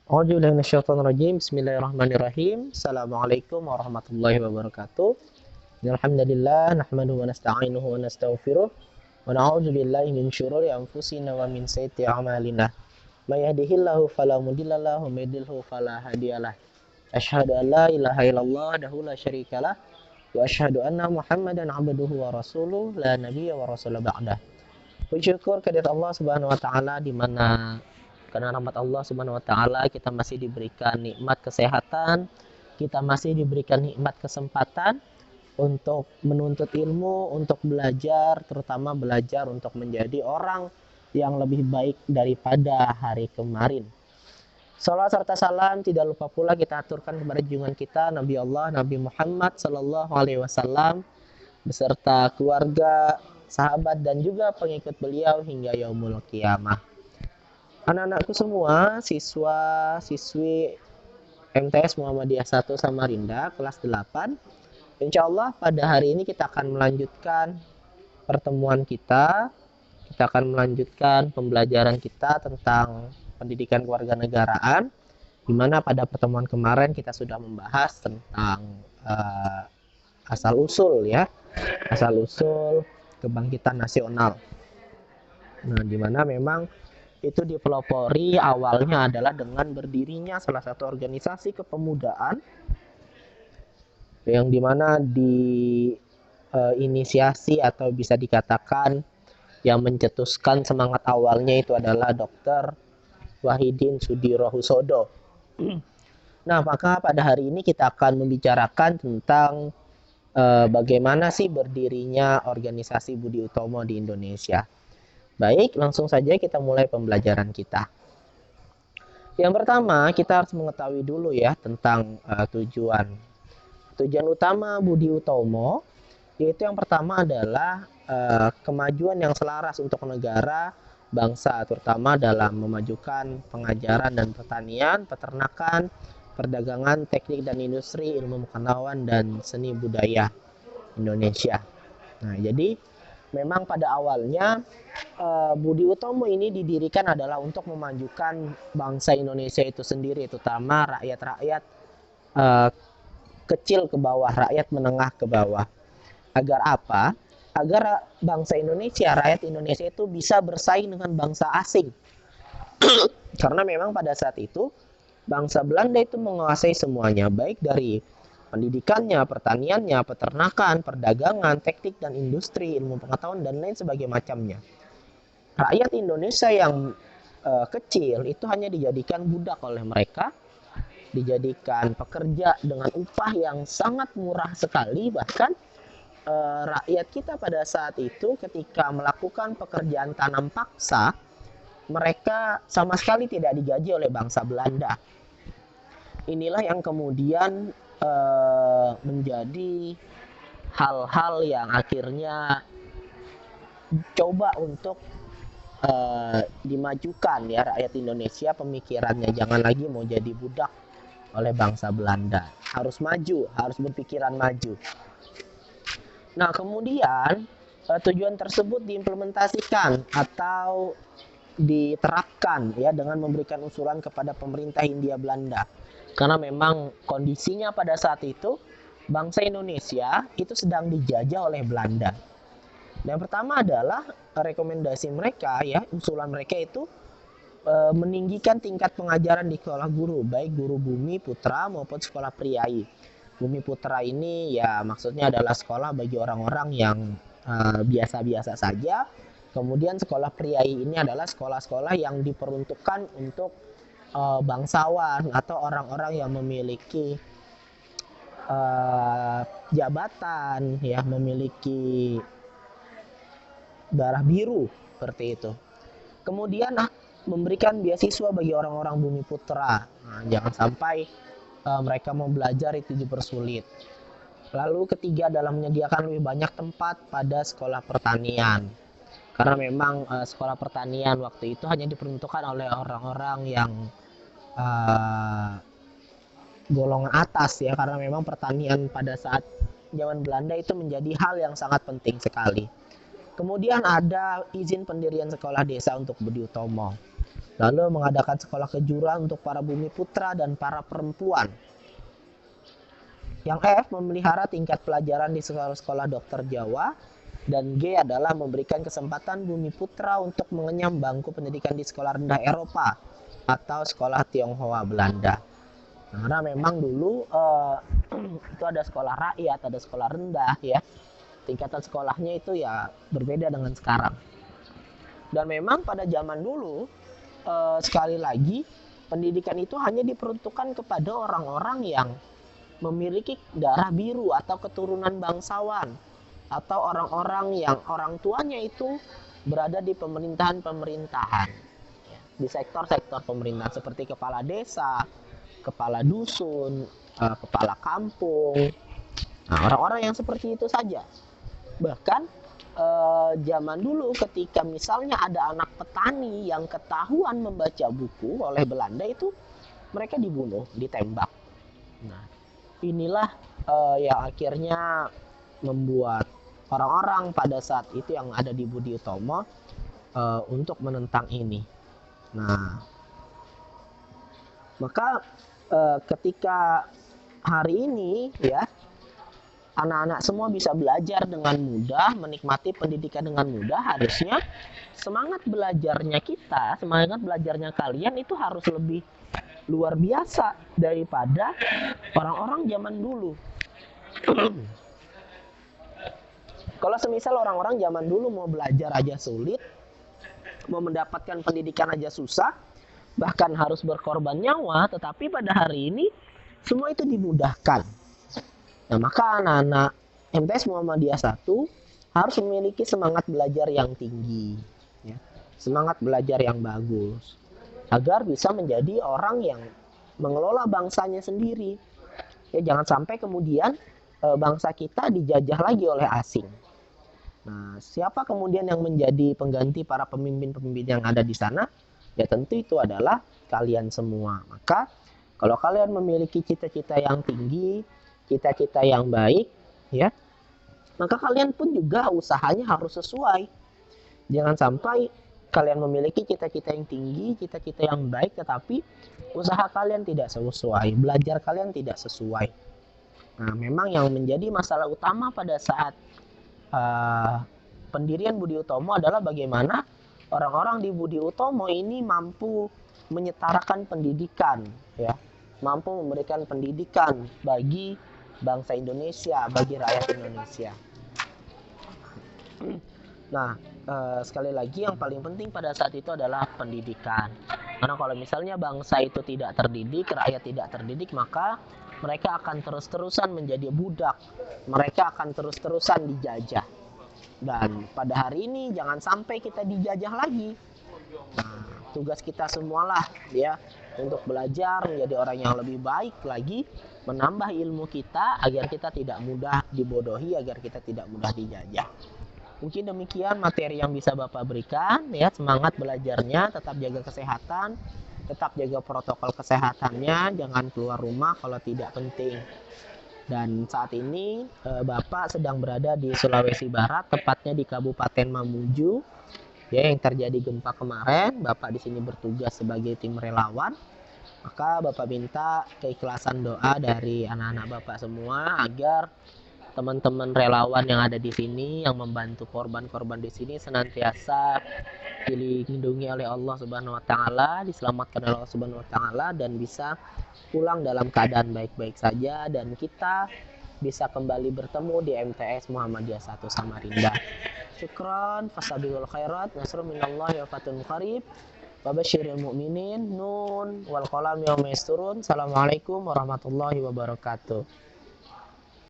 A'udzubillahi minasyaitonirrajim. Bismillahirrahmanirrahim. Assalamualaikum warahmatullahi wabarakatuh. Alhamdulillah nahmaduhu wa nasta'inuhu wa nastaghfiruh wa na'udzubillahi min syururi anfusina wa min sayyiati a'malina. May yahdihillahu fala mudhillalah wa may yudhlilhu fala hadiyalah. Asyhadu an la ilaha illallah wahdahu la syarikalah wa asyhadu anna Muhammadan 'abduhu wa rasuluh la nabiyya wa rasul ba'dah. Puji syukur kehadirat Allah Subhanahu wa taala di mana karena rahmat Allah Subhanahu wa taala kita masih diberikan nikmat kesehatan, kita masih diberikan nikmat kesempatan untuk menuntut ilmu, untuk belajar, terutama belajar untuk menjadi orang yang lebih baik daripada hari kemarin. Salam serta salam tidak lupa pula kita aturkan kepada junjungan kita Nabi Allah Nabi Muhammad Sallallahu Alaihi Wasallam beserta keluarga, sahabat dan juga pengikut beliau hingga yaumul kiamah. Anak-anakku semua, siswa-siswi MTS Muhammadiyah 1 Samarinda kelas 8. Insya Allah pada hari ini kita akan melanjutkan pertemuan kita. Kita akan melanjutkan pembelajaran kita tentang pendidikan kewarganegaraan, di mana pada pertemuan kemarin kita sudah membahas tentang asal-usul asal-usul kebangkitan nasional. Nah, di mana memang itu dipelopori awalnya adalah dengan berdirinya salah satu organisasi kepemudaan yang dimana inisiasi atau bisa dikatakan yang mencetuskan semangat awalnya itu adalah Dr. Wahidin Sudirohusodo. Nah, maka pada hari ini kita akan membicarakan tentang bagaimana sih berdirinya organisasi Budi Utomo di Indonesia. Baik, langsung saja kita mulai pembelajaran kita. Yang pertama, kita harus mengetahui dulu ya tentang tujuan. Tujuan utama Budi Utomo, yaitu yang pertama adalah kemajuan yang selaras untuk negara, bangsa, terutama dalam memajukan pengajaran dan pertanian, peternakan, perdagangan, teknik dan industri, ilmu pengetahuan, dan seni budaya Indonesia. Nah, jadi memang pada awalnya Budi Utomo ini didirikan adalah untuk memajukan bangsa Indonesia itu sendiri, terutama rakyat-rakyat kecil ke bawah, rakyat menengah ke bawah. Agar apa? Agar bangsa Indonesia, rakyat Indonesia itu bisa bersaing dengan bangsa asing. Karena memang pada saat itu bangsa Belanda itu menguasai semuanya, baik dari pendidikannya, pertaniannya, peternakan, perdagangan, teknik dan industri, ilmu pengetahuan dan lain sebagainya macamnya. Rakyat Indonesia yang kecil itu hanya dijadikan budak oleh mereka, dijadikan pekerja dengan upah yang sangat murah sekali. Bahkan rakyat kita pada saat itu ketika melakukan pekerjaan tanam paksa, mereka sama sekali tidak digaji oleh bangsa Belanda. Inilah yang kemudian menjadi hal-hal yang akhirnya coba untuk dimajukan ya rakyat Indonesia, pemikirannya jangan lagi mau jadi budak oleh bangsa Belanda, harus maju, harus berpikiran maju. Nah, kemudian tujuan tersebut diimplementasikan atau diterapkan ya dengan memberikan usulan kepada pemerintah Hindia Belanda. Karena memang kondisinya pada saat itu bangsa Indonesia itu sedang dijajah oleh Belanda. Yang pertama adalah rekomendasi mereka ya, usulan mereka itu meninggikan tingkat pengajaran di sekolah guru, baik guru bumi putra maupun sekolah priai. Bumi putra ini ya maksudnya adalah sekolah bagi orang-orang yang biasa-biasa saja. Kemudian sekolah priai ini adalah sekolah-sekolah yang diperuntukkan untuk bangsawan atau orang-orang yang memiliki jabatan ya, memiliki darah biru seperti itu. Kemudian memberikan beasiswa bagi orang-orang bumi putra. Nah, jangan sampai mereka mau belajar itu dipersulit. Lalu ketiga adalah menyediakan lebih banyak tempat pada sekolah pertanian. Karena memang sekolah pertanian waktu itu hanya diperuntukkan oleh orang-orang yang golongan atas ya, karena memang pertanian pada saat zaman Belanda itu menjadi hal yang sangat penting sekali. Kemudian ada izin pendirian sekolah desa untuk Budi Utomo. Lalu mengadakan sekolah kejuruan untuk para bumi putra dan para perempuan. Yang F, memelihara tingkat pelajaran di sekolah-sekolah dokter Jawa. Dan G adalah memberikan kesempatan bumi putra untuk mengenyam bangku pendidikan di sekolah rendah Eropa atau sekolah Tionghoa Belanda. Nah, karena memang dulu itu ada sekolah rakyat, ada sekolah rendah ya. Tingkatan sekolahnya itu ya berbeda dengan sekarang. Dan memang pada zaman dulu sekali lagi pendidikan itu hanya diperuntukkan kepada orang-orang yang memiliki darah biru atau keturunan bangsawan, atau orang-orang yang orang tuanya itu berada di pemerintahan-pemerintahan, di sektor-sektor pemerintahan seperti kepala desa, kepala dusun, kepala kampung. Nah, orang-orang yang seperti itu saja. Bahkan zaman dulu ketika misalnya ada anak petani yang ketahuan membaca buku oleh Belanda, itu mereka dibunuh, ditembak. Nah, inilah yang akhirnya membuat orang-orang pada saat itu yang ada di Budi Utomo untuk menentang ini. Nah, maka ketika hari ini ya, anak-anak semua bisa belajar dengan mudah, menikmati pendidikan dengan mudah, harusnya semangat belajarnya kita, semangat belajarnya kalian itu harus lebih luar biasa daripada orang-orang zaman dulu. Kalau semisal orang-orang zaman dulu mau belajar aja sulit, mau mendapatkan pendidikan aja susah, bahkan harus berkorban nyawa, tetapi pada hari ini semua itu dimudahkan. Nah, maka anak-anak MTS Muhammadiyah 1 harus memiliki semangat belajar yang tinggi, ya. Semangat belajar yang bagus, agar bisa menjadi orang yang mengelola bangsanya sendiri. Ya, jangan sampai kemudian bangsa kita dijajah lagi oleh asing. Nah, siapa kemudian yang menjadi pengganti para pemimpin-pemimpin yang ada di sana? Ya tentu itu adalah kalian semua. Maka kalau kalian memiliki cita-cita yang tinggi, cita-cita yang baik, ya, maka kalian pun juga usahanya harus sesuai. Jangan sampai kalian memiliki cita-cita yang tinggi, cita-cita yang baik, tetapi usaha kalian tidak sesuai, belajar kalian tidak sesuai. Nah, memang yang menjadi masalah utama pada saat pendirian Budi Utomo adalah bagaimana orang-orang di Budi Utomo ini mampu menyetarakan pendidikan, ya, mampu memberikan pendidikan bagi bangsa Indonesia, bagi rakyat Indonesia. Nah, sekali lagi yang paling penting pada saat itu adalah pendidikan. Karena kalau misalnya bangsa itu tidak terdidik, rakyat tidak terdidik, maka mereka akan terus-terusan menjadi budak. Mereka akan terus-terusan dijajah. Dan pada hari ini jangan sampai kita dijajah lagi. Nah, tugas kita semualah ya untuk belajar menjadi orang yang lebih baik lagi, menambah ilmu kita agar kita tidak mudah dibodohi, agar kita tidak mudah dijajah. Mungkin demikian materi yang bisa Bapak berikan ya. Semangat belajarnya, tetap jaga kesehatan, tetap jaga protokol kesehatannya, jangan keluar rumah kalau tidak penting. Dan saat ini Bapak sedang berada di Sulawesi Barat, tepatnya di Kabupaten Mamuju ya, yang terjadi gempa kemarin. Bapak di sini bertugas sebagai tim relawan. Maka Bapak minta keikhlasan doa dari anak-anak Bapak semua agar teman-teman relawan yang ada di sini, yang membantu korban-korban di sini, senantiasa dilindungi oleh Allah Subhanahu wa taala, diselamatkan oleh Allah Subhanahu wa taala, dan bisa pulang dalam keadaan baik-baik saja, dan kita bisa kembali bertemu di MTS Muhammadiyah 1 Samarinda. Syukran, fasabiqul khairat, nasrun minallahi wa fatun qarib. Wa basyiril mu'minin. Nun wal qalam yauma yasturun. Assalamualaikum warahmatullahi wabarakatuh.